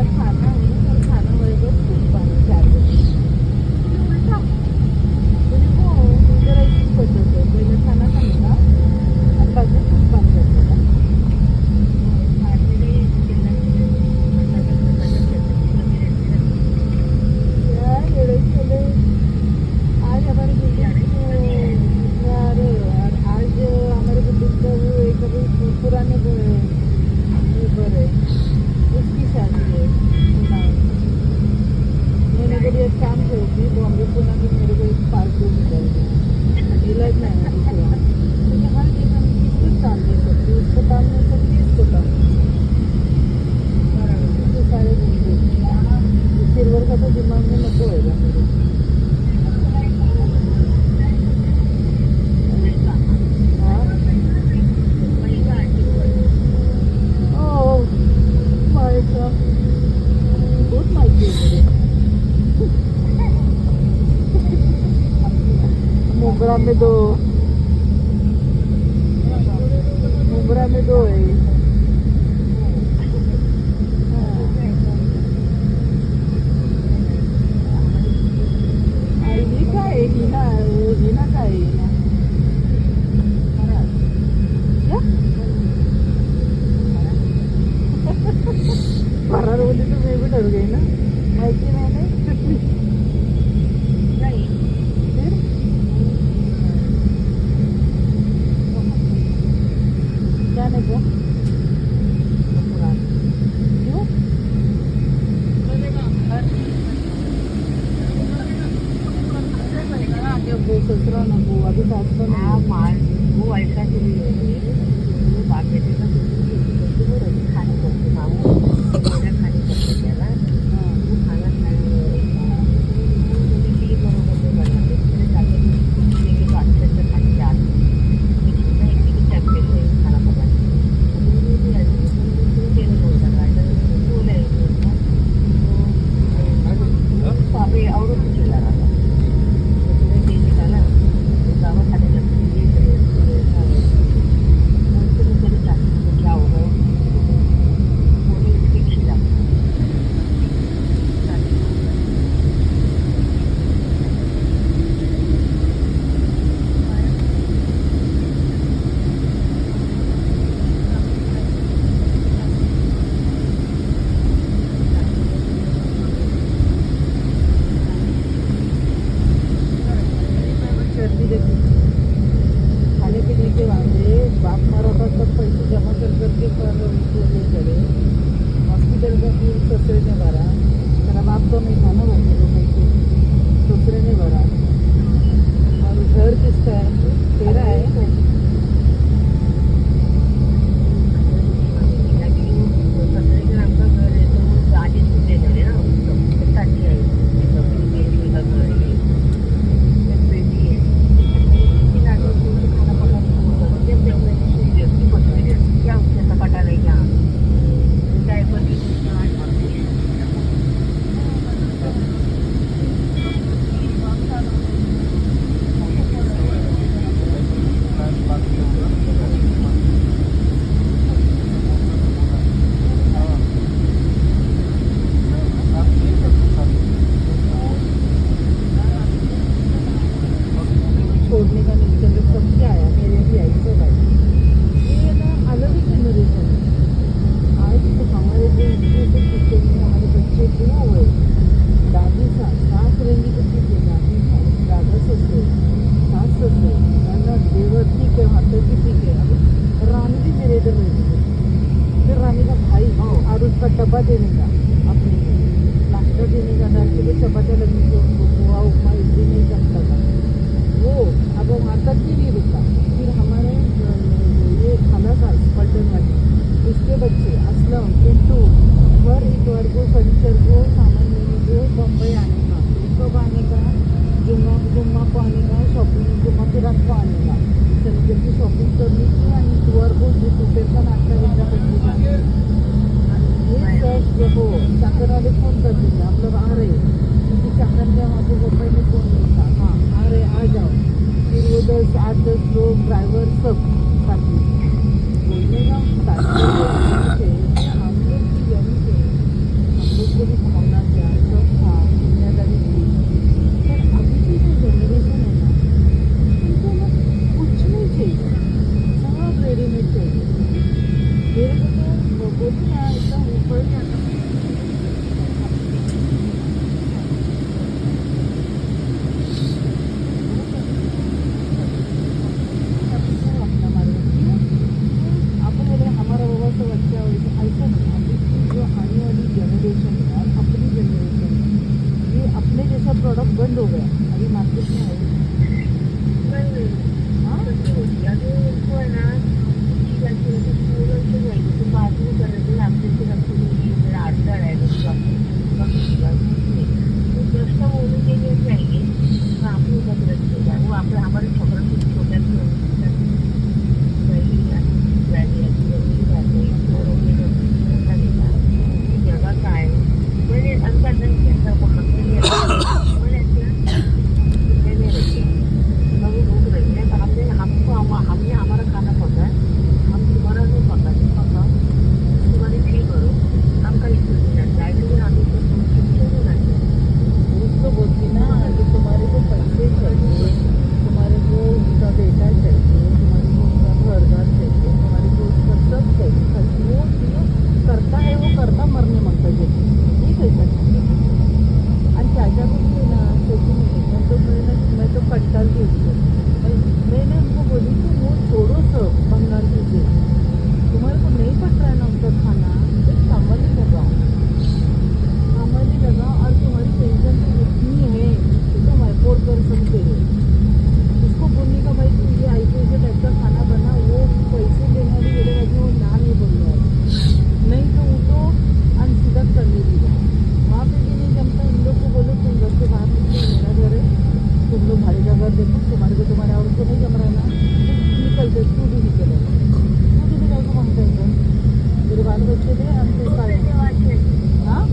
खाना आहे तर खाना वेगळंच खूप पाणी चार्जेस म्हणजे हो जरा इतकी पद्धत आहे पहिलं खाना सांगता आणि बाकी खूप पाणी करतो यार वेळेस आज हमारी बिल्डिंग यार आज हमारे बिल्डिंग का वो एक अभी पुराने वो है उसकी शादी है मैंने बोली एक काम करूँगी बॉम्बे पुणे में मेरे को एक पार्टी मिल जाएगी इलाज नहीं है दूसरा क्योंकि हर दिन हम किसको काम दे सकते उसको काम नहीं सकते इसको काम तो सारे दिन सिल्वर का तो दिमाग में नको होगा मेरे बहुत माहिती आहे मुंब्रा में दो है ही काय आहे हिना काय आहे क्या फरार बोली तो मैं भी डर गई ना माहिती नाही ना फिर जाने को क्यों वो ससुरा ना वो अभी सास को वो ऐसा चली गई बात बेटे का खाने करते खाने करते त्याला खाना खाने पीने के वादे बाप मारा था सब पैसे जमा कर करके करे हॉस्पिटल का फीस ससुरे ने भरा मेरा बाप तो नहीं था ना भरने को पैसे ससुरे ने भरा और घर किसका है तेरा है छोड़ने का निकल सब क्या आया मेरे भी आई तो भाई ये ना अलग ही जनरेशन है आज तो हमारे जो सिस्टम में हमारे बच्चे क्यों हुए दादी सास रहेंगी तो ठीक है दादी दादा ससुर सास ससुर ननद देवर ठीक है माता जी ठीक है अभी रानी भी मेरे इधर रहती है फिर रानी का भाई और उसका डब्बा देने का अपने नाश्ता देने का 10 किलो चपातियाँ लगने की उनको पोहा उपमा इडली नहीं जमता था वो अब वहाँ तक भी नहीं रुका फिर हमारे ये खाना था पलटन वाली उसके बच्चे असलम पिंटू हर इतवार को फर्नीचर को सामान लेने को बम्बई आने का कब आने का जुम्मा को आने का शॉपिंग जुम्मा के रात को आने का शनिवार की शॉपिंग करने की आणि इतवार को दुपारचा नाश्ता बिस्टा करने का ये सब हो साखरवाले फोन करते थे आप लोग आ रहे क्योंकि साखर के वहाँ पे बम्बई में फोन नहीं था हाँ आ रहे आ जाओ फिर वो 10 लोग ड्राइवर सब साथी बोलने का हम लोग भी यहीं थे जनरेशन है, अपनी जनरेशन है, ये अपने जैसा प्रोडक्ट बंद हो गया अभी मार्केट में है। नाही हाँ कशी होती अजून इनको आहे ना ठीक आहे की स्कूलचं घ्यायचं ते बाजू करायचं आमच्याची रक्तपेढी जरा अडथळा आहे तो प्रश्न बोलून गेले जाएंगे तो आप लोग ग्रस्त हो जाए वो आप हमारे छोटा छोटा जगह काय म्हणजे अंदाज हमको हमने हमारा खाना पता है हम तुम्हारा नहीं पता नहीं पता तुम्हारी फी भरो हम का इश्यू नहीं रहता है लेकिन अभी तो नहीं रहता उसको बोलती ना कि तुम्हारे को पैसे चाहिए, तुम्हारे को उसका बेटा चाहिए, तुम्हारे को उसका घरदार चाहिए, तुम्हारे को उसका सब चाहिए, खाली वो जो करता है वो करता मरने मागता घेते नहीं पैसा आणि त्याच्याकडून मी ना शेवटी मैं तो कंटाळली होती मैंने उनको बोली कि वो छोड़ो सब बंगाल की तुम्हारे को नहीं पड़ रहा है ना उनका खाना एक संभाली लगाओ और तुम्हारी पेंशन तो जितनी है तो तुम अफोर्ड कर सकते हो उसको बोलने का भाई तू ये ऐसे टाइप का खाना बना वो पैसे देने वाली बोलेगा कि वो ना नहीं बोल रहा है नहीं तो उठो और सीधा करने दी जाओ वहाँ पे भी नहीं जमता इन लोग को बोलो तुम घर से बाहर निकलो मेरा घर है तुम लोग भाई का घर देखो तुम्हारे को तुम्हारे और को नहीं जम रहा है ना निकल दे तू भी निकल तू भी जाओ मागता है मेरे बाल बच्चे थे आणि ते काय हाँ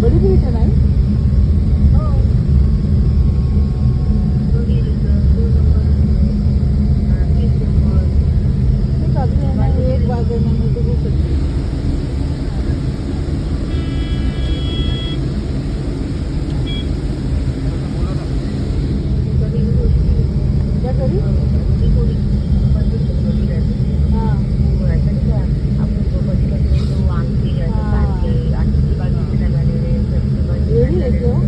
बड़ी भी है ना अभी है ना एक बात है ना मैं तो वो सकती क्या करी हाँ ये भी है क्यों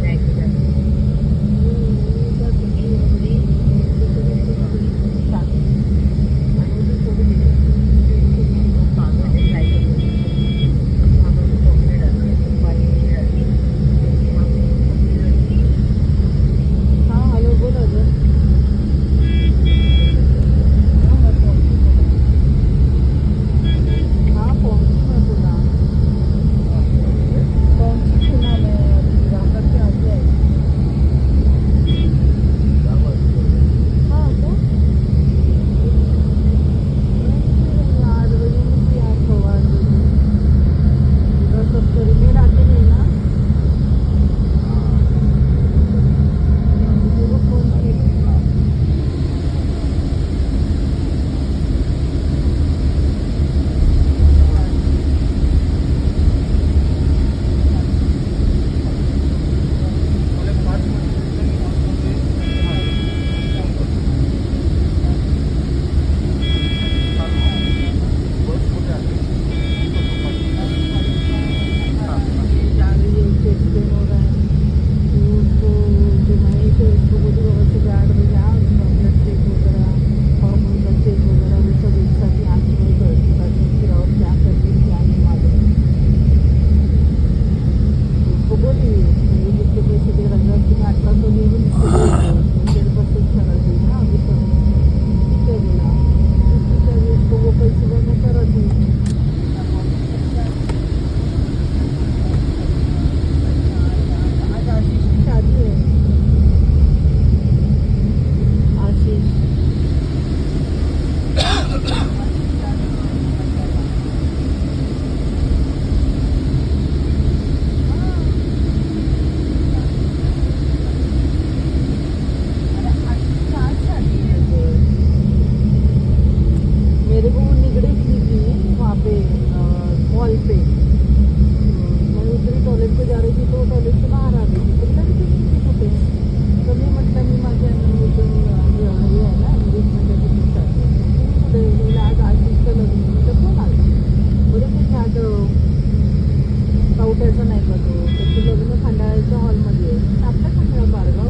त्याचं नाही का तो त्याचं लग्न खंडाळ्याच्या हॉलमध्ये आहे आपल्या खंडाळा बारगाव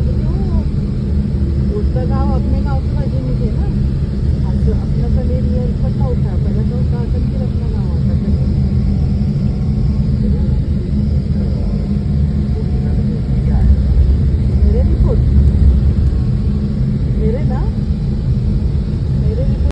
उसका गाव अपने गाव की वजह नहीं थे ना असं आपलं कधी रिअल पण